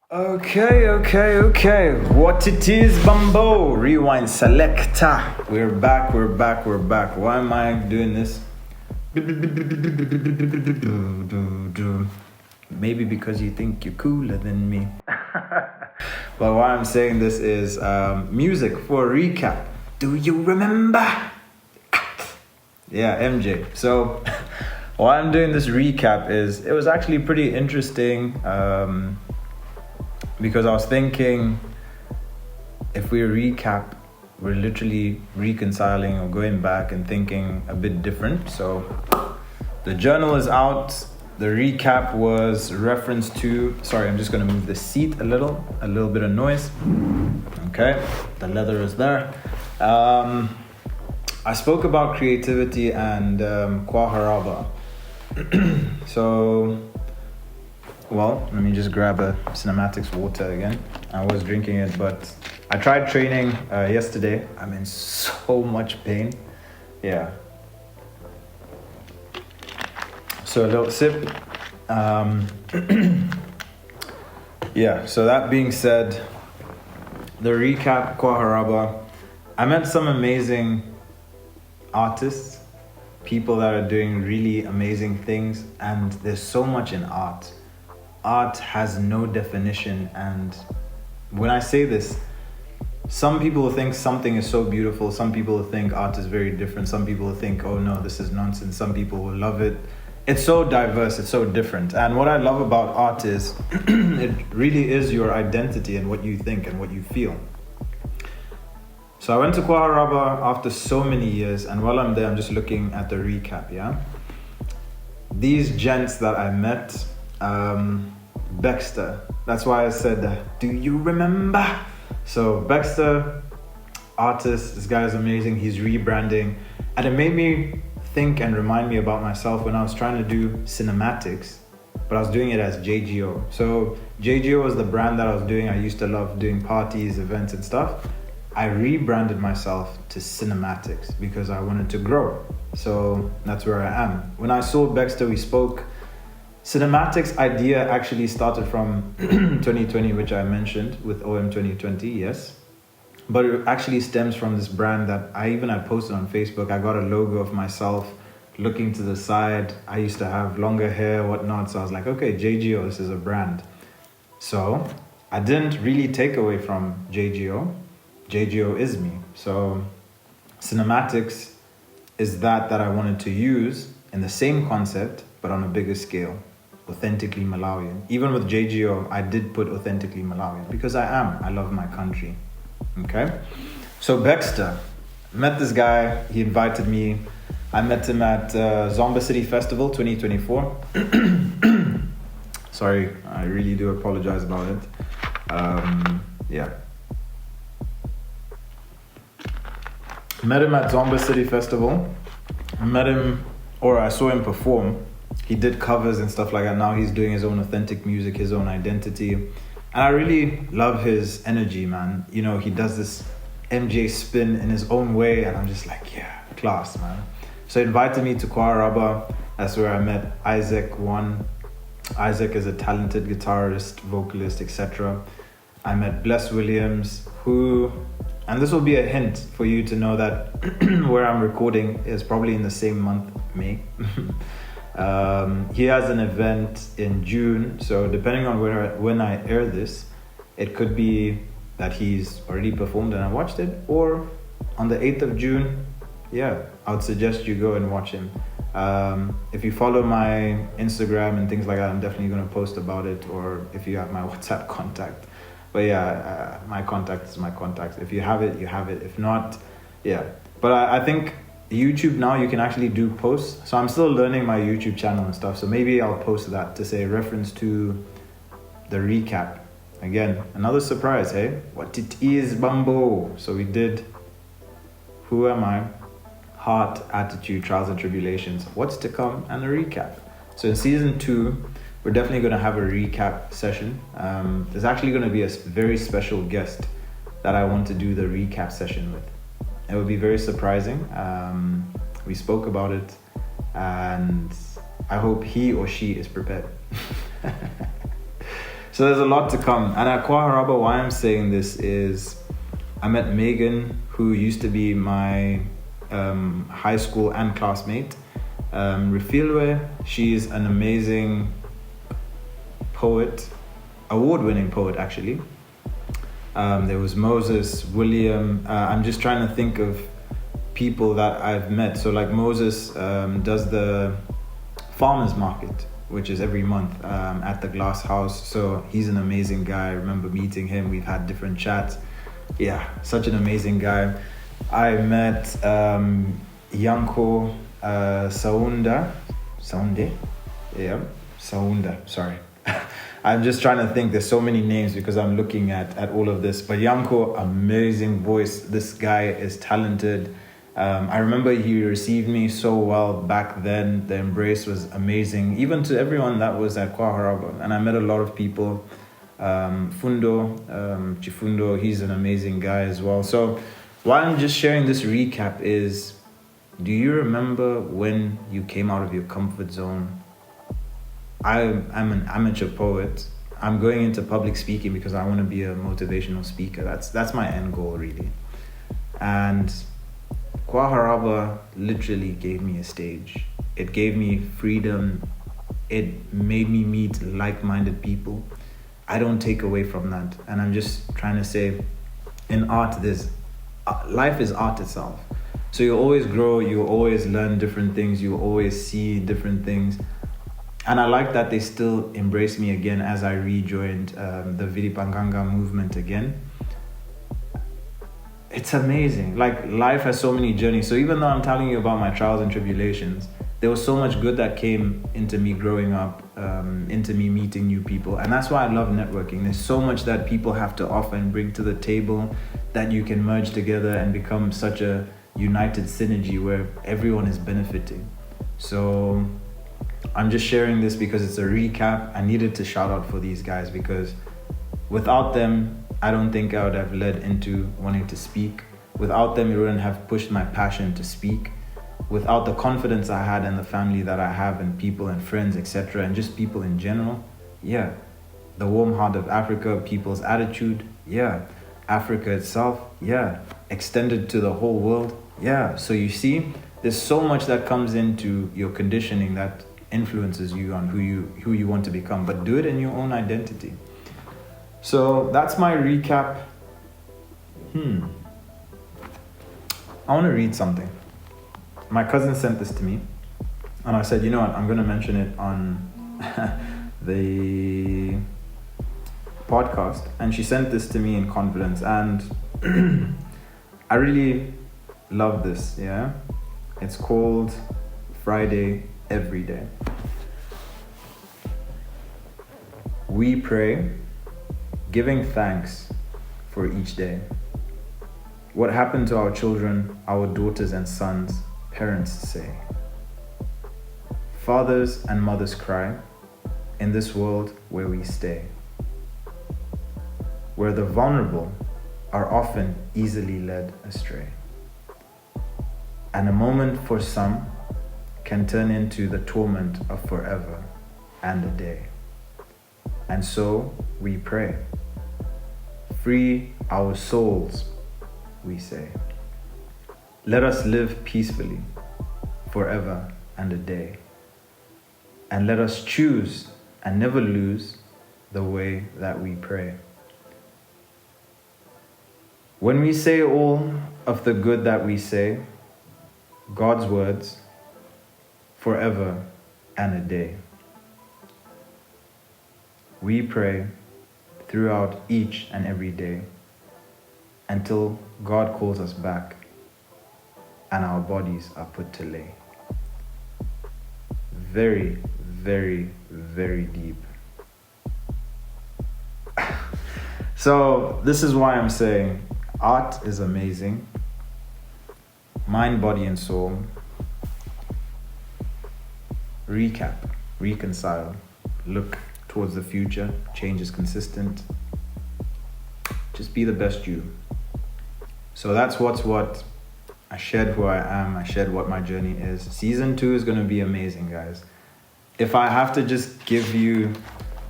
Okay. What it is, Bumbo? Rewind selector. We're back. Why am I doing this? Maybe because you think you're cooler than me. But why I'm saying this is music for a recap. Do you remember? Yeah, MJ. So why I'm doing this recap is it was actually pretty interesting because I was thinking if we recap, we're literally reconciling or going back and thinking a bit different. So the journal is out. The recap was reference to, sorry, I'm just going to move the seat a little bit of noise. Okay, the leather is there. I spoke about creativity and Kwaharaba. So, well, let me just grab a cinematics water again. I was drinking it, but I tried training yesterday. I'm in so much pain. Yeah. So a little sip. Yeah, so that being said, the recap, Kwaharaba, I met some amazing artists, people that are doing really amazing things, and there's so much in art. Art has no definition, and when I say this, some people think something is so beautiful, some people think art is very different, some people think, oh no, this is nonsense, some people will love it. It's so diverse, it's so different. And what I love about art is it really is your identity and what you think and what you feel. So I went to Kwaharaba after so many years, and while I'm there, I'm just looking at the recap, yeah? These gents that I met, Baxter, that's why I said, do you remember? So Baxter, artist, this guy is amazing, he's rebranding, and it made me think and remind me about myself when I was trying to do cinematics, but I was doing it as JGO. So JGO was the brand that I was doing. I used to love doing parties, events and stuff. I rebranded myself to cinematics because I wanted to grow. So that's where I am. When I saw Baxter, we spoke. Cinematics idea actually started from 2020, which I mentioned with OM 2020, yes. But it actually stems from this brand that I even had posted on Facebook. I got a logo of myself looking to the side. I used to have longer hair, whatnot. So I was like, okay, JGO, this is a brand. So I didn't really take away from JGO. JGO is me. So cinematics is that I wanted to use in the same concept, but on a bigger scale. Authentically Malawian. Even with JGO, I did put authentically Malawian because I love my country. Okay, so Baxter, met this guy, he invited me. I met him at Zomba City Festival 2024. Sorry, I really do apologize about it. Yeah. Met him at Zomba City Festival. I saw him perform. He did covers and stuff like that. Now he's doing his own authentic music, his own identity. And I really love his energy, man. You know, he does this MJ spin in his own way, and I'm just like, yeah, class, man. So he invited me to Kwaharaba. That's where I met Isaac One. Isaac is a talented guitarist, vocalist, etc. I met Bless Williams, and this will be a hint for you to know that where I'm recording is probably in the same month, May. He has an event in June, so depending on when I air this, it could be that he's already performed and I watched it, or on the 8th of June, yeah, I would suggest you go and watch him. If you follow my Instagram and things like that, I'm definitely going to post about it, or if you have my WhatsApp contact. But yeah, my contact is my contact. If you have it, you have it. If not, yeah. But I think YouTube now you can actually do posts. So I'm still learning my YouTube channel and stuff. So maybe I'll post that to say reference to the recap. Again, another surprise, hey? What it is, Bumbo. So we did Who Am I? Heart, Attitude, Trials and Tribulations. What's to come and a recap. So in season 2, we're definitely going to have a recap session. There's actually going to be a very special guest that I want to do the recap session with. It would be very surprising. We spoke about it, and I hope he or she is prepared. So there's a lot to come. And at Kwa Haraba, why I'm saying this is I met Megan, who used to be my high school and classmate. Refilwe, she's an amazing poet, award-winning poet actually. There was Moses, William. I'm just trying to think of people that I've met. So like Moses does the farmers market, which is every month at the Glass House. So he's an amazing guy. I remember meeting him. We've had different chats. Yeah, such an amazing guy. I met Yanko Saunde. Yeah, Saunda, sorry. I'm just trying to think. There's so many names because I'm looking at all of this. But Yanko, amazing voice. This guy is talented. I remember he received me so well back then. The embrace was amazing, even to everyone that was at Kwa Haraba. And I met a lot of people. Chifundo, he's an amazing guy as well. So why I'm just sharing this recap is, do you remember when you came out of your comfort zone? I'm an amateur poet. I'm going into public speaking because I want to be a motivational speaker. That's my end goal, really. And Kwa Haraba literally gave me a stage. It gave me freedom. It made me meet like-minded people. I don't take away from that. And I'm just trying to say, in art, life is art itself. So you always grow, you always learn different things, you always see different things. And I like that they still embrace me again as I rejoined the Viripanganga movement again. It's amazing. Like, life has so many journeys. So even though I'm telling you about my trials and tribulations, there was so much good that came into me growing up, into me meeting new people. And that's why I love networking. There's so much that people have to offer and bring to the table that you can merge together and become such a united synergy where everyone is benefiting. So I'm just sharing this because it's a recap. I needed to shout out for these guys because without them, I don't think I would have led into wanting to speak. Without them, it wouldn't have pushed my passion to speak. Without the confidence I had and the family that I have and people and friends, etc., and just people in general, yeah. The warm heart of Africa, people's attitude, yeah. Africa itself, yeah. Extended to the whole world, yeah. So you see, there's so much that comes into your conditioning that influences you on who you want to become, but do it in your own identity. So that's my recap. I want to read something. My cousin sent this to me, and I said, you know what, I'm going to mention it on the podcast. And she sent this to me in confidence, and I really love this, yeah? It's called Friday Every Day. We pray, giving thanks for each day. What happened to our children, our daughters and sons, parents say. Fathers and mothers cry in this world where we stay, where the vulnerable are often easily led astray. And a moment for some can turn into the torment of forever and a day. And so we pray. Free our souls, we say. Let us live peacefully forever and a day. And let us choose and never lose the way that we pray. When we say all of the good that we say, God's words, forever and a day. We pray throughout each and every day until God calls us back and our bodies are put to lay. Very, very, very deep. So this is why I'm saying art is amazing. Mind, body, and soul. Recap, reconcile, look towards the future. Change is consistent. Just be the best you. So that's what. I shared who I am. I shared what my journey is. Season 2 is going to be amazing, guys. If I have to just give you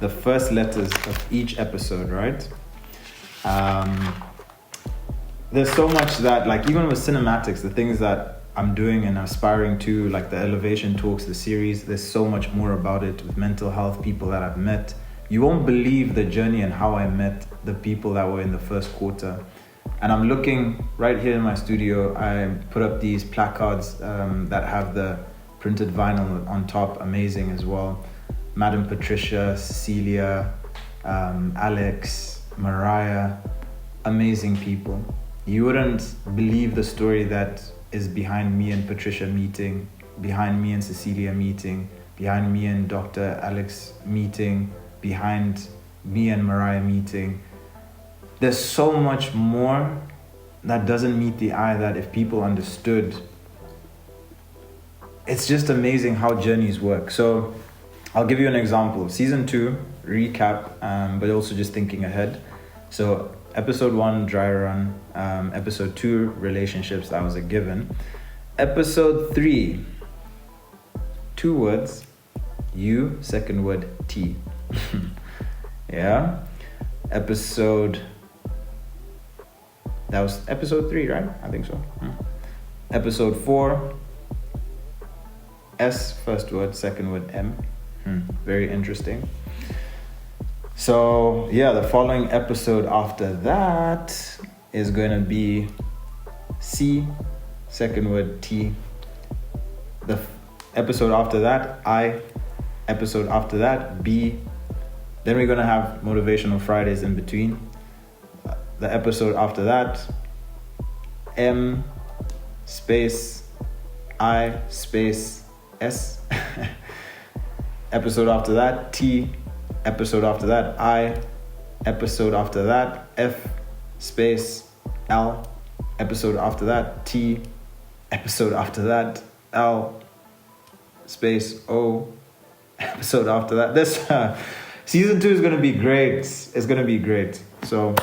the first letters of each episode, right? There's so much that, like, even with cinematics, the things that I'm doing and aspiring to, like the elevation talks, the series, there's so much more about it with mental health, people that I've met. You won't believe the journey and how I met the people that were in the first quarter. And I'm looking right here in my studio. I put up these placards that have the printed vinyl on top, amazing as well. Madam Patricia, Cecilia, Alex, Mariah, amazing people. You wouldn't believe the story that is behind me and Patricia meeting, behind me and Cecilia meeting, behind me and Dr. Alex meeting, behind me and Mariah meeting. There's so much more that doesn't meet the eye that if people understood, it's just amazing how journeys work. So I'll give you an example. Season 2, recap, but also just thinking ahead. So episode 1, dry run. Episode 2, relationships, that was a given. Episode 3, 2 words, you, second word, T. Yeah. That was episode 3, right? I think so. Episode 4, S, first word, second word, M. Very interesting. So yeah, the following episode after that is going to be C, second word, T. The episode after that, I. Episode after that, B. Then we're going to have Motivational Fridays in between. The episode after that, M space I space S. Episode after that, T. Episode after that, I. Episode after that, F space L. Episode after that, T. Episode after that, L space O. Episode after that. This season 2 is going to be great. It's going to be great. So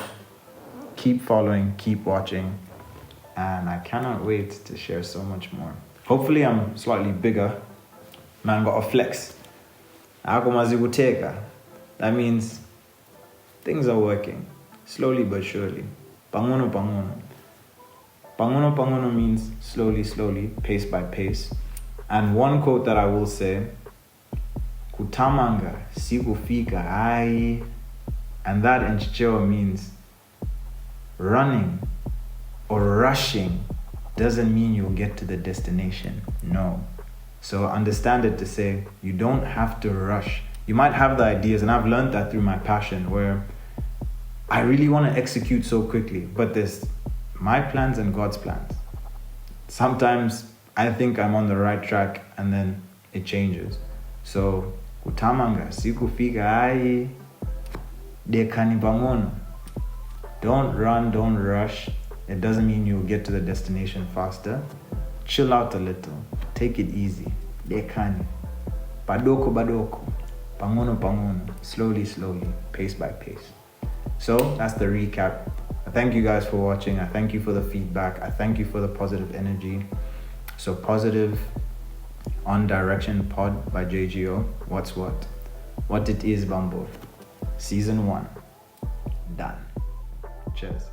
keep following, keep watching, and I cannot wait to share so much more. Hopefully I'm slightly bigger. Man, got a flex. That means things are working slowly but surely. Pangono pangono. Pangono pangono means slowly, slowly, pace by pace. And one quote that I will say, kutamanga sikufika ai, and that in Chichewa means running or rushing doesn't mean you'll get to the destination. No. So understand it to say you don't have to rush. You might have the ideas, and I've learned that through my passion, where I really want to execute so quickly, but there's my plans and God's plans. Sometimes I think I'm on the right track and then it changes. So kutamanga sikufika ai dekani bangono. Don't run, don't rush. It doesn't mean you'll get to the destination faster. Chill out a little. Take it easy. Dekani. Badoko badoko. Pangono pangono. Slowly, slowly. Pace by pace. So that's the recap. I thank you guys for watching. I thank you for the feedback. I thank you for the positive energy. So positive on direction pod by JGO. What's what? What it is, Bumbo. Season 1. Done. Cheers.